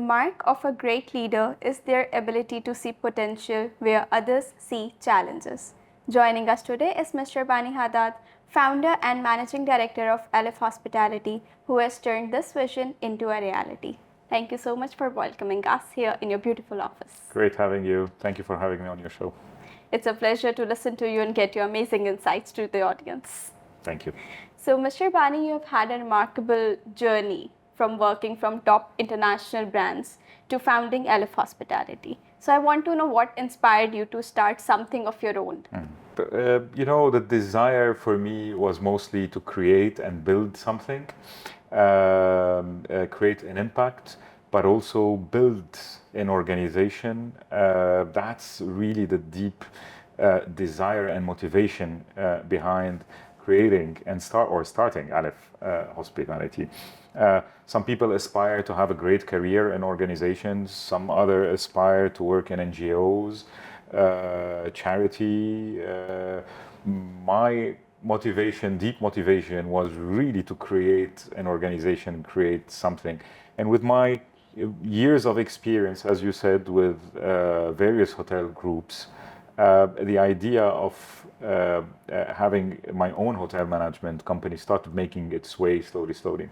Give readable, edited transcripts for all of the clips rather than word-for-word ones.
mark of a great leader is their ability to see potential where others see challenges. Joining us today is Mr. Bani Haddad, founder and managing director of Aleph Hospitality, who has turned this vision into a reality. Thank you so much for welcoming us here in your beautiful office. Great having you. Thank you for having me on your show. It's a pleasure to listen to you and get your amazing insights to the audience. Thank you. So, Mr. Bani, you have had a remarkable journey from working from top international brands to founding Aleph Hospitality. So, I want to know what inspired you to start something of your own. The desire for me was mostly to create and build something, create an impact, but also build an organization. That's really the deep desire and motivation behind creating and starting Aleph Hospitality. Some people aspire to have a great career in organizations. Some other aspire to work in NGOs, charity. My motivation, deep motivation, was really to create an organization, create something. And with my years of experience, as you said, with various hotel groups, the idea of having my own hotel management company started making its way slowly.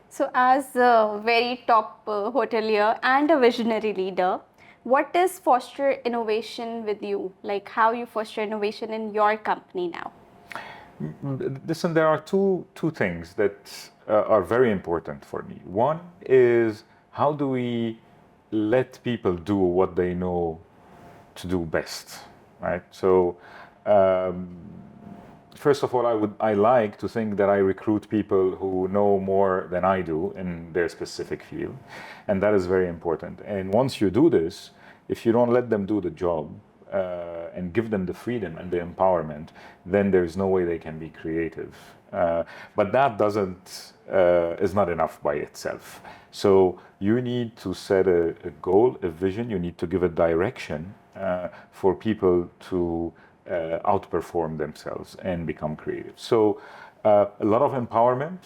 So, as a very top hotelier and a visionary leader, what is foster innovation with you? Like how you foster innovation in your company now? Listen, there are two things that are very important for me. One is, how do we let people do what they know to do best, right? So, first of all, I like to think that I recruit people who know more than I do in their specific field, and that is very important. And once you do this, if you don't let them do the job and give them the freedom and the empowerment, then there's no way they can be creative. But that is not enough by itself. So you need to set a goal, a vision. You need to give a direction for people to outperform themselves and become creative. So a lot of empowerment.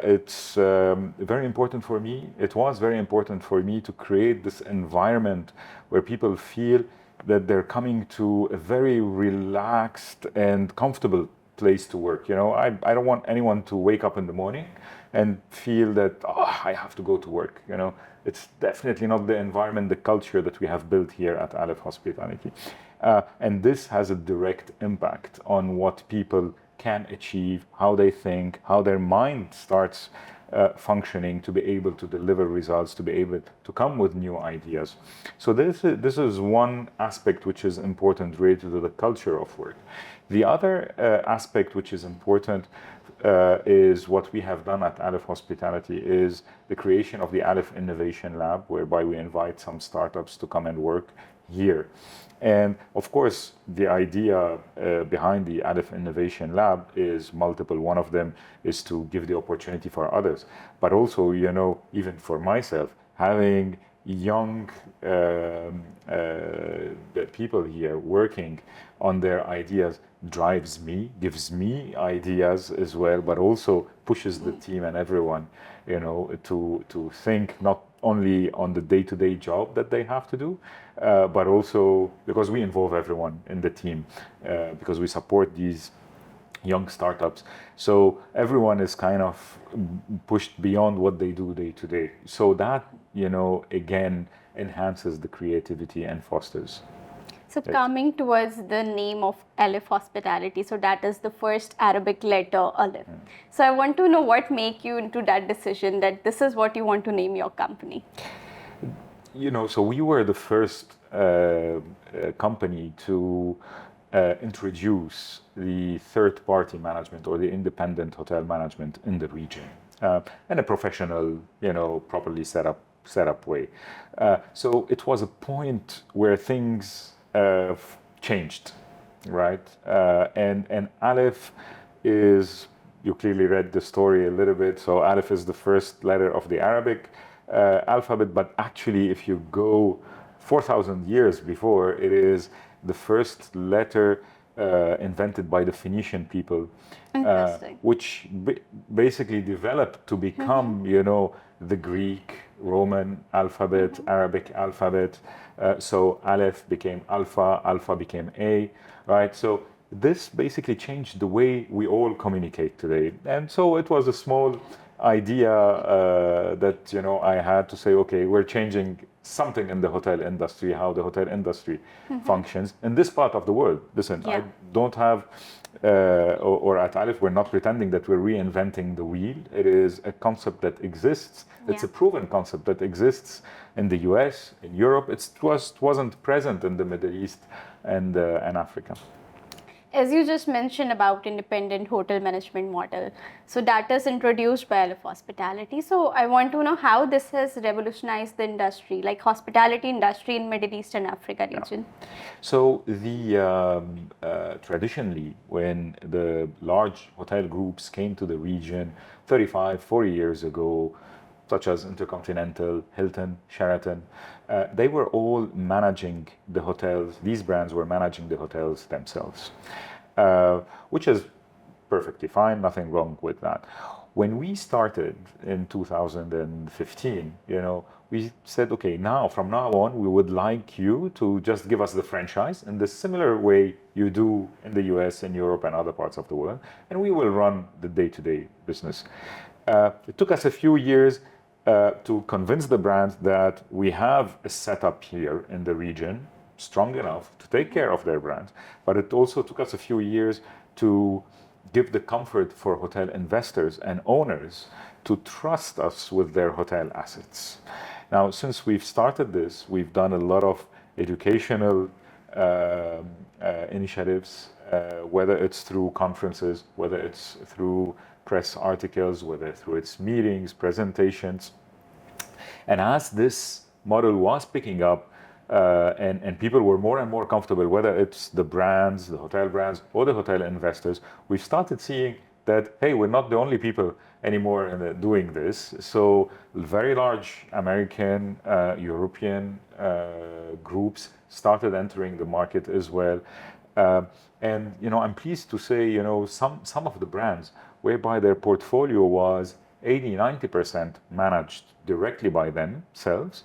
It's very important for me. It was very important for me to create this environment where people feel that they're coming to a very relaxed and comfortable place to work. I don't want anyone to wake up in the morning and feel that, I have to go to work. It's definitely not the environment, the culture that we have built here at Aleph Hospitality. And this has a direct impact on what people can achieve, how they think, how their mind starts functioning to be able to deliver results, to be able to come with new ideas. So this is one aspect which is important related to the culture of work. The other aspect which is important is what we have done at Aleph Hospitality is the creation of the Aleph Innovation Lab, whereby we invite some startups to come and work here. And of course, the idea behind the Aleph Innovation Lab is multiple. One of them is to give the opportunity for others, but also, even for myself, having young people here working on their ideas drives me, gives me ideas as well, but also pushes the team and everyone, to think not only on the day-to-day job that they have to do, but also because we involve everyone in the team, because we support these young startups. So everyone is kind of pushed beyond what they do day to day. So that, again, enhances the creativity and fosters. So coming towards the name of Aleph Hospitality, so that is the first Arabic letter, Aleph. So I want to know what made you into that decision that this is what you want to name your company. So we were the first company to introduce the third-party management or the independent hotel management in the region in a professional, properly set up way. So it was a point where things changed, right? And Aleph is, you clearly read the story a little bit. So Aleph is the first letter of the Arabic alphabet, but actually, if you go 4,000 years before, it is the first letter invented by the Phoenician people, which basically developed to become, the Greek, Roman alphabet, Arabic alphabet. So Aleph became Alpha, Alpha became A, right? So this basically changed the way we all communicate today. And so it was a small idea that, you know, I had to say, okay, we're changing something in the hotel industry, how the hotel industry functions in this part of the world. Listen, I don't have, or at Aleph, we're not pretending that we're reinventing the wheel. It is a concept that exists. It's a proven concept that exists in the US, in Europe. It wasn't present in the Middle East and Africa. As you just mentioned about independent hotel management model, so that is introduced by Aleph Hospitality. So I want to know how this has revolutionized the industry, like hospitality industry in Middle East and Africa region. So traditionally, when the large hotel groups came to the region 35, 40 years ago, such as Intercontinental, Hilton, Sheraton, they were all managing the hotels. These brands were managing the hotels themselves, which is perfectly fine, nothing wrong with that. When we started in 2015, you know, we said, okay, from now on, we would like you to just give us the franchise in the similar way you do in the US and Europe and other parts of the world, and we will run the day-to-day business. It took us a few years to convince the brands that we have a setup here in the region strong enough to take care of their brands. But it also took us a few years to give the comfort for hotel investors and owners to trust us with their hotel assets. Now, since we've started this, we've done a lot of educational initiatives, whether it's through conferences, whether it's through press articles, whether through its meetings, presentations. And as this model was picking up and people were more and more comfortable, whether it's the brands, the hotel brands, or the hotel investors, we started seeing that, hey, we're not the only people anymore doing this. So very large American, European groups started entering the market as well. And, you know, I'm pleased to say, you know, some of the brands whereby their portfolio was 80-90% managed directly by themselves.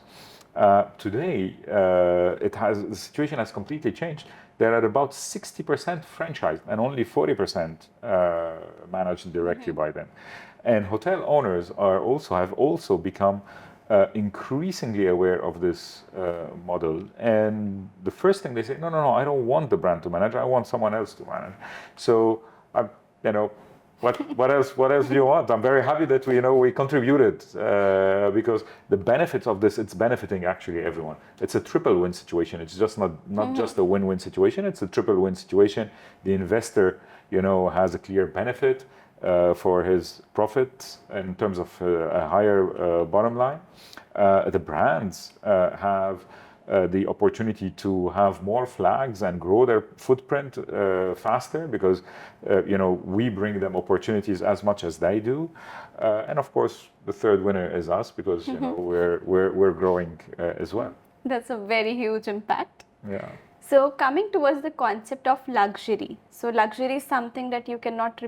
Today, the situation has completely changed. They're at about 60% franchised and only 40% managed directly by them. And hotel owners have also become increasingly aware of this model. And the first thing they say, no, I don't want the brand to manage. I want someone else to manage. So, you know, what else do you want? I'm very happy that we contributed because the benefits of this, it's benefiting actually everyone. It's a triple win situation. It's just not just a win-win situation. It's a triple win situation. The investor, has a clear benefit for his profits in terms of a higher bottom line. The brands have the opportunity to have more flags and grow their footprint faster because we bring them opportunities as much as they do, and of course the third winner is us because we're growing as well. That's a very huge impact. Yeah. So coming towards the concept of luxury. So luxury is something that you cannot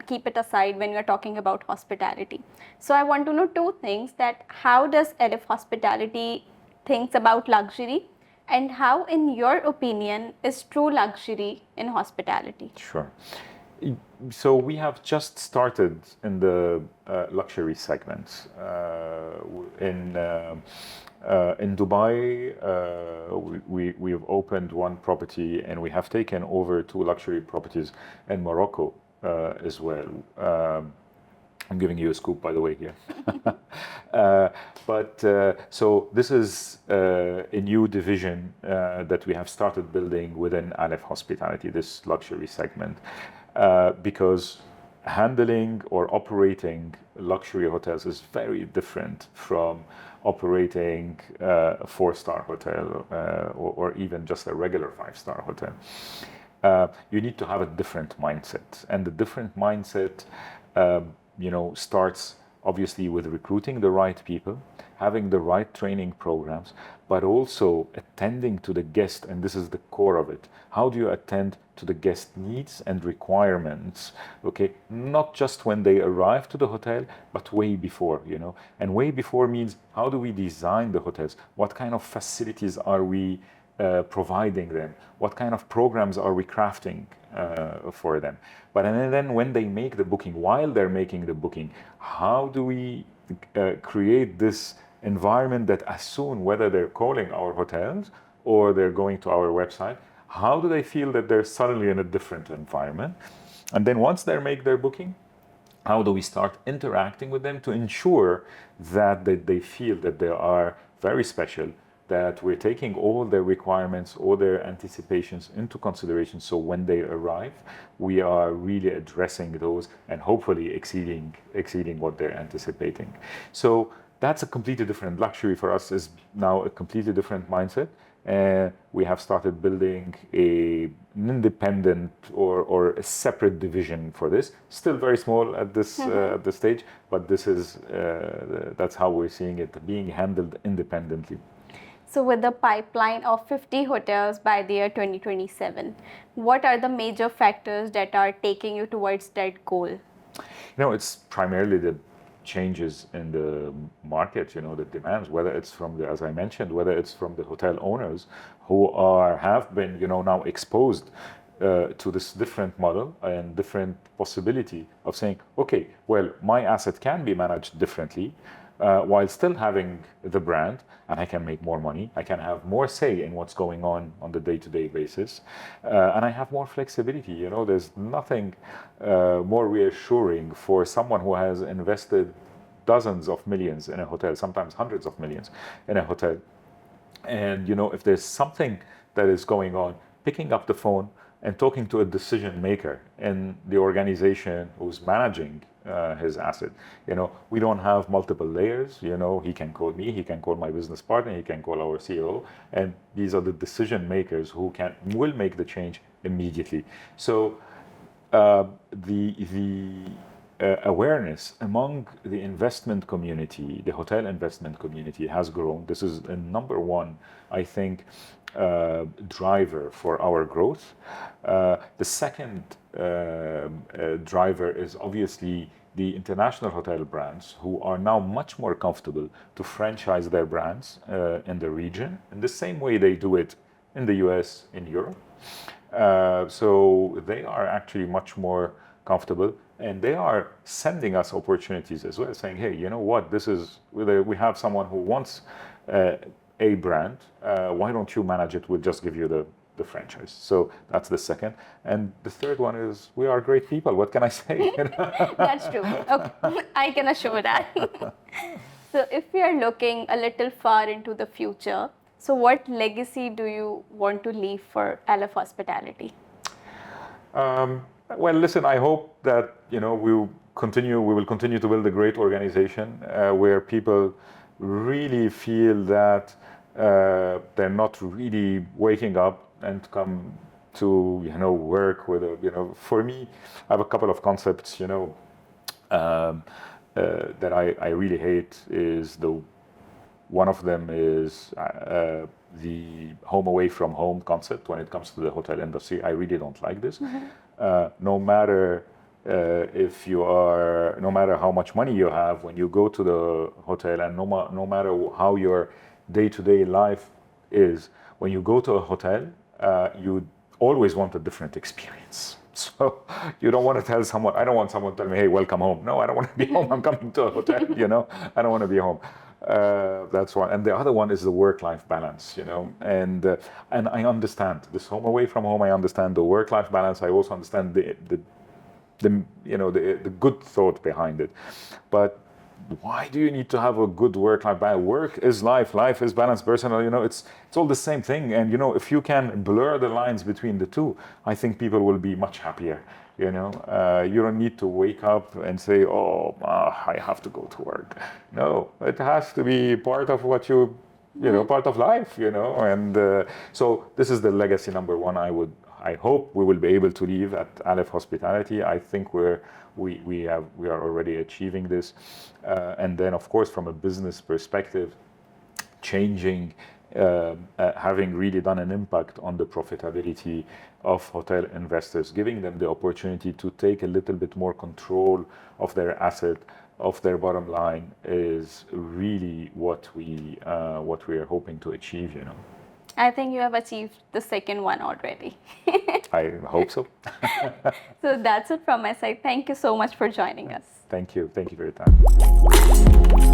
keep it aside when you're talking about hospitality. So I want to know two things: that how does Aleph Hospitality thinks about luxury, and how, in your opinion, is true luxury in hospitality? Sure. So we have just started in the luxury segment. In Dubai, we have opened one property, and we have taken over 2 luxury properties in Morocco as well. I'm giving you a scoop, by the way, here. So this is a new division that we have started building within Aleph Hospitality, this luxury segment, because handling or operating luxury hotels is very different from operating a 4-star hotel or even just a regular 5-star hotel. You need to have a different mindset, and the different mindset starts obviously with recruiting the right people, having the right training programs, but also attending to the guest, and this is the core of it. How do you attend to the guest needs and requirements? Okay, not just when they arrive to the hotel, but way before, And way before means, how do we design the hotels? What kind of facilities are we providing them? What kind of programs are we crafting for them? But and then when they make the booking, while they're making the booking, how do we create this environment that as soon, whether they're calling our hotels or they're going to our website, how do they feel that they're suddenly in a different environment? And then once they make their booking, how do we start interacting with them to ensure that they feel that they are very special, that we're taking all their requirements, all their anticipations into consideration, so when they arrive, we are really addressing those and hopefully exceeding what they're anticipating. So that's a completely different luxury for us, is now a completely different mindset. We have started building an independent or a separate division for this. Still very small at this stage, but that's how we're seeing it being handled independently. So with the pipeline of 50 hotels by the year 2027, what are the major factors that are taking you towards that goal? It's primarily the changes in the market, the demands, whether it's from as I mentioned, whether it's from the hotel owners who have been, now exposed to this different model and different possibility of saying, okay, well, my asset can be managed differently, while still having the brand, and I can make more money. I can have more say in what's going on the day-to-day basis, and I have more flexibility. There's nothing more reassuring for someone who has invested dozens of millions in a hotel, sometimes hundreds of millions in a hotel. And if there's something that is going on, picking up the phone and talking to a decision maker in the organization who's managing his asset. We don't have multiple layers. He can call me, he can call my business partner, he can call our CEO, and these are the decision makers who will make the change immediately. So the awareness among the investment community, the hotel investment community, has grown. This is a number one, I think, driver for our growth. The second driver is obviously the international hotel brands, who are now much more comfortable to franchise their brands in the region in the same way they do it in the US, in Europe. So they are actually much more comfortable, and they are sending us opportunities as well, saying, hey, you know what, we have someone who wants a brand, why don't you manage it? We'll just give you the franchise. So that's the second. And the third one is, we are great people. What can I say? That's true. Okay. I can assure that. So if we are looking a little far into the future, so what legacy do you want to leave for Aleph Hospitality? Well, listen, I hope that we will continue to build a great organization where people really feel that they're not really waking up and come to work with For me, I have a couple of concepts that I really hate. One of them is the home away from home concept when it comes to the hotel industry. I really don't like this. No matter no matter how much money you have, when you go to the hotel, and no matter how your day-to-day life is, when you go to a hotel, you always want a different experience. So you don't want to tell someone, I don't want someone to tell me, hey, welcome home. No, I don't want to be home. I'm coming to a hotel, I don't want to be home. That's one. And the other one is the work-life balance, and I understand this home away from home. I understand the work-life balance. I also understand the good thought behind it. But why do you need to have a good work-life balance? Work is life. Life is balance. Personal. It's all the same thing. And if you can blur the lines between the two, I think people will be much happier. You don't need to wake up and say, I have to go to work. No, it has to be part of what part of life, And so this is the legacy number one I would I hope we will be able to leave at Aleph Hospitality. I think we are already achieving this. And then, of course, from a business perspective, changing, having really done an impact on the profitability of hotel investors, giving them the opportunity to take a little bit more control of their asset, of their bottom line, is really what we are hoping to achieve. I think you have achieved the second one already. I hope so. So that's it from my side. Thank you so much for joining us. Thank you for your time.